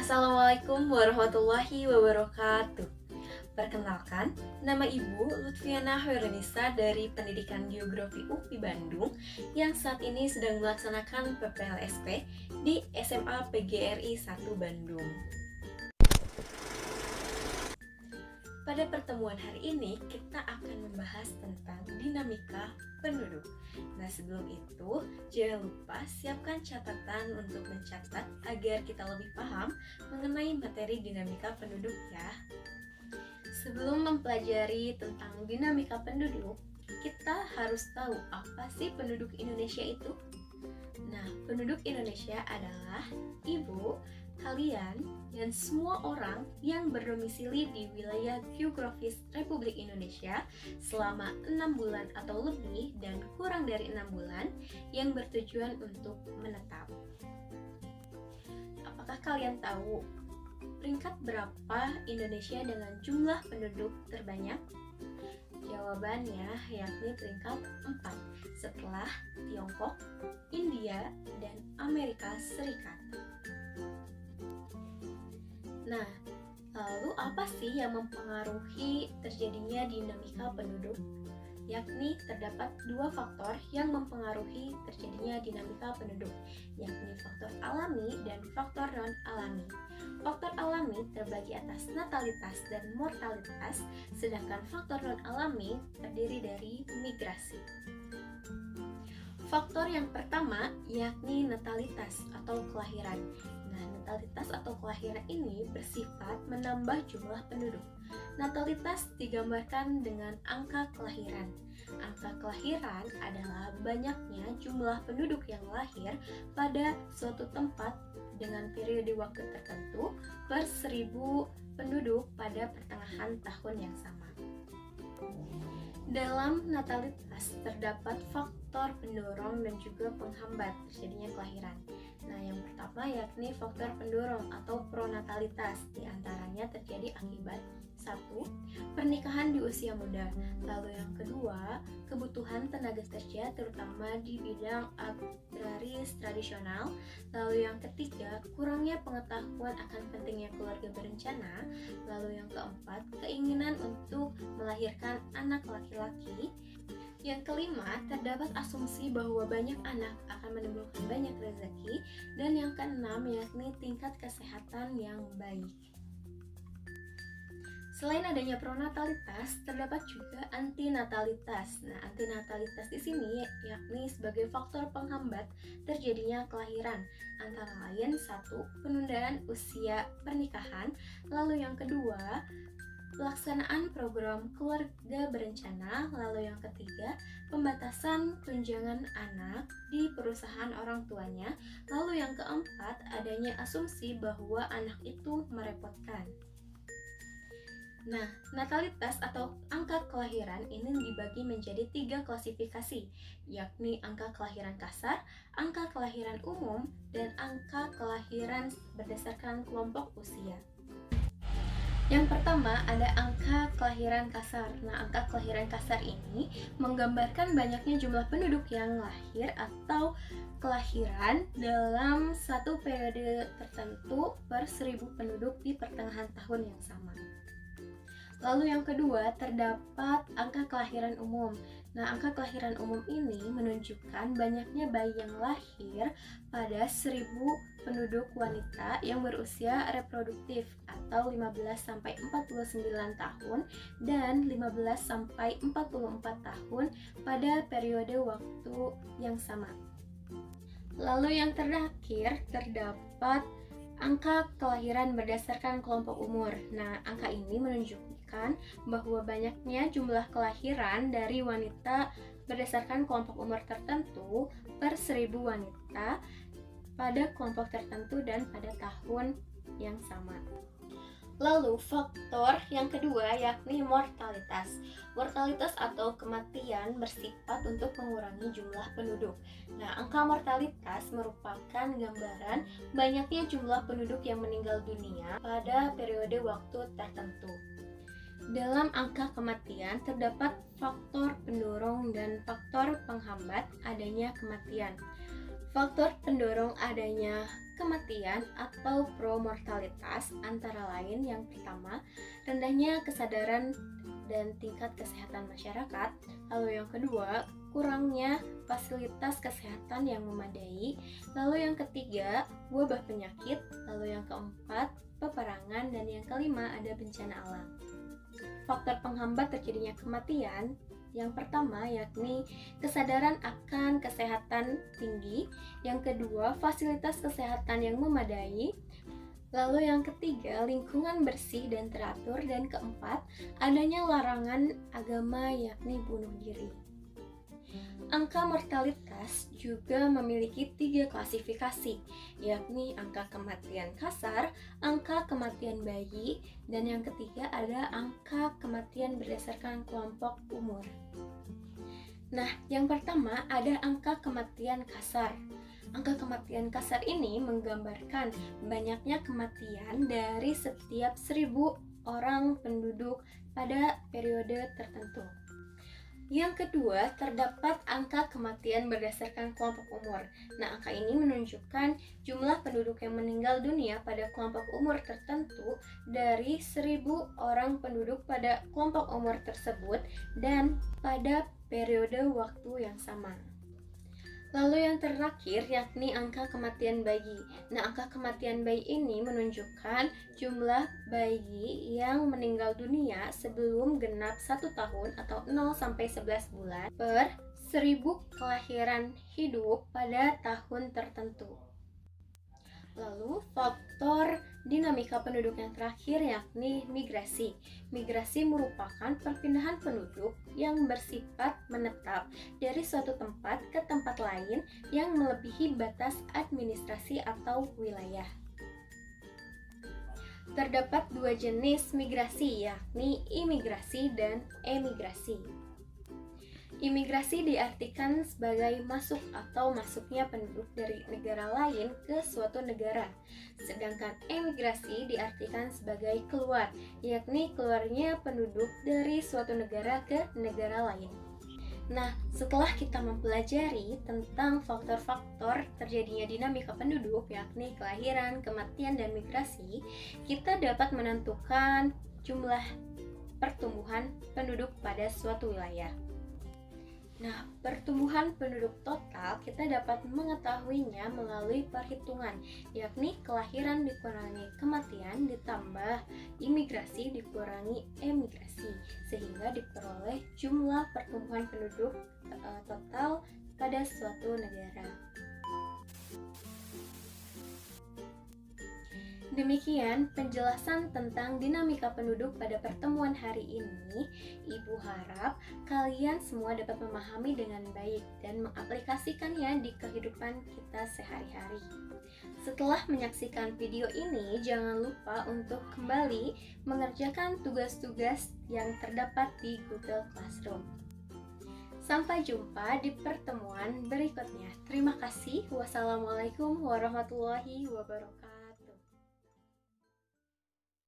Assalamualaikum warahmatullahi wabarakatuh. Perkenalkan, nama Ibu Lutfiana Hoironisa dari Pendidikan Geografi UPI Bandung yang saat ini sedang melaksanakan PPLSP di SMA PGRI 1 Bandung. Pada pertemuan hari ini, kita akan membahas tentang dinamika penduduk. Nah, sebelum itu, jangan lupa siapkan catatan untuk mencatat agar kita lebih paham mengenai materi dinamika penduduk ya. Sebelum mempelajari tentang dinamika penduduk, kita harus tahu apa sih penduduk Indonesia itu? Nah, penduduk Indonesia adalah ibu, kalian, dan semua orang yang berdomisili di wilayah geografis Republik Indonesia selama 6 bulan atau lebih dan kurang dari 6 bulan yang bertujuan untuk menetap. Apakah kalian tahu peringkat berapa Indonesia dengan jumlah penduduk terbanyak? Jawabannya yakni peringkat 4 setelah Tiongkok, India, dan Amerika Serikat. Nah, lalu apa sih yang mempengaruhi terjadinya dinamika penduduk? Yakni terdapat dua faktor yang mempengaruhi terjadinya dinamika penduduk, yakni faktor alami dan faktor non-alami. Faktor alami terbagi atas natalitas dan mortalitas, sedangkan faktor non-alami terdiri dari migrasi. Faktor yang pertama yakni natalitas atau kelahiran. Nah, natalitas atau kelahiran ini bersifat menambah jumlah penduduk. Natalitas digambarkan dengan angka kelahiran. Angka kelahiran adalah banyaknya jumlah penduduk yang lahir pada suatu tempat dengan periode waktu tertentu per 1000 penduduk pada pertengahan tahun yang sama. Dalam natalitas terdapat faktor pendorong dan juga penghambat terjadinya kelahiran. Nah, yang pertama yakni faktor pendorong atau pronatalitas, diantaranya terjadi akibat 1. Pernikahan di usia muda. Lalu yang kedua, kebutuhan tenaga kerja terutama di bidang agraris tradisional. Lalu yang ketiga, kurangnya pengetahuan akan pentingnya keluarga berencana. Lalu yang keempat, keinginan untuk melahirkan anak laki-laki. Yang kelima, terdapat asumsi bahwa banyak anak akan menimbulkan banyak rezeki. Dan yang keenam, yakni tingkat kesehatan yang baik. Selain adanya pronatalitas, terdapat juga antinatalitas. Nah, antinatalitas di sini yakni sebagai faktor penghambat terjadinya kelahiran. Antara lain 1. Penundaan usia pernikahan. Lalu yang kedua, pelaksanaan program keluarga berencana. Lalu yang ketiga, pembatasan tunjangan anak di perusahaan orang tuanya. Lalu yang keempat, adanya asumsi bahwa anak itu merepotkan. Nah, natalitas atau angka kelahiran ini dibagi menjadi 3 klasifikasi, yakni angka kelahiran kasar, angka kelahiran umum, dan angka kelahiran berdasarkan kelompok usia. Yang pertama ada angka kelahiran kasar. Nah, angka kelahiran kasar ini menggambarkan banyaknya jumlah penduduk yang lahir atau kelahiran dalam satu periode tertentu per 1000 penduduk di pertengahan tahun yang sama. Lalu yang kedua, terdapat angka kelahiran umum. Nah, angka kelahiran umum ini menunjukkan banyaknya bayi yang lahir pada 1000 penduduk wanita yang berusia reproduktif atau 15-49 tahun dan 15-44 tahun pada periode waktu yang sama. Lalu yang terakhir, terdapat angka kelahiran berdasarkan kelompok umur. Nah, angka ini menunjukkan bahwa banyaknya jumlah kelahiran dari wanita berdasarkan kelompok umur tertentu per 1000 wanita pada kelompok tertentu dan pada tahun yang sama. Lalu faktor yang kedua yakni mortalitas. Mortalitas atau kematian bersifat untuk mengurangi jumlah penduduk. Nah, angka mortalitas merupakan gambaran banyaknya jumlah penduduk yang meninggal dunia pada periode waktu tertentu. Dalam angka kematian terdapat faktor pendorong dan faktor penghambat adanya kematian. Faktor pendorong adanya kematian atau promortalitas antara lain yang pertama, rendahnya kesadaran dan tingkat kesehatan masyarakat. Lalu yang kedua, kurangnya fasilitas kesehatan yang memadai. Lalu yang ketiga, wabah penyakit. Lalu yang keempat, peperangan. Dan yang kelima, ada bencana alam. Faktor penghambat terjadinya kematian yang pertama yakni kesadaran akan kesehatan tinggi, yang kedua fasilitas kesehatan yang memadai, lalu yang ketiga lingkungan bersih dan teratur, dan keempat adanya larangan agama yakni bunuh diri. Angka mortalitas juga memiliki 3 klasifikasi, yakni angka kematian kasar, angka kematian bayi, dan yang ketiga ada angka kematian berdasarkan kelompok umur. Nah, yang pertama ada angka kematian kasar. Angka kematian kasar ini menggambarkan banyaknya kematian dari setiap 1000 orang penduduk pada periode tertentu. Yang kedua, terdapat angka kematian berdasarkan kelompok umur. Nah, angka ini menunjukkan jumlah penduduk yang meninggal dunia pada kelompok umur tertentu dari 1000 orang penduduk pada kelompok umur tersebut dan pada periode waktu yang sama. Lalu yang terakhir yakni angka kematian bayi. Nah, angka kematian bayi ini menunjukkan jumlah bayi yang meninggal dunia sebelum genap 1 tahun atau 0 sampai 11 bulan per 1000 kelahiran hidup pada tahun tertentu. Lalu faktor dinamika penduduk yang terakhir yakni migrasi. Migrasi merupakan perpindahan penduduk yang bersifat menetap dari suatu tempat ke tempat lain yang melebihi batas administrasi atau wilayah. Terdapat 2 jenis migrasi yakni imigrasi dan emigrasi. Imigrasi diartikan sebagai masuk atau masuknya penduduk dari negara lain ke suatu negara. Sedangkan emigrasi diartikan sebagai keluar, yakni keluarnya penduduk dari suatu negara ke negara lain. Nah, setelah kita mempelajari tentang faktor-faktor terjadinya dinamika penduduk, yakni kelahiran, kematian, dan migrasi, kita dapat menentukan jumlah pertumbuhan penduduk pada suatu wilayah. Nah, pertumbuhan penduduk total kita dapat mengetahuinya melalui perhitungan, yakni kelahiran dikurangi kematian ditambah imigrasi dikurangi emigrasi, sehingga diperoleh jumlah pertumbuhan penduduk total pada suatu negara. Demikian penjelasan tentang dinamika penduduk pada pertemuan hari ini. Ibu harap kalian semua dapat memahami dengan baik dan mengaplikasikannya di kehidupan kita sehari-hari. Setelah menyaksikan video ini, jangan lupa untuk kembali mengerjakan tugas-tugas yang terdapat di Google Classroom. Sampai jumpa di pertemuan berikutnya. Terima kasih. Wassalamualaikum warahmatullahi wabarakatuh.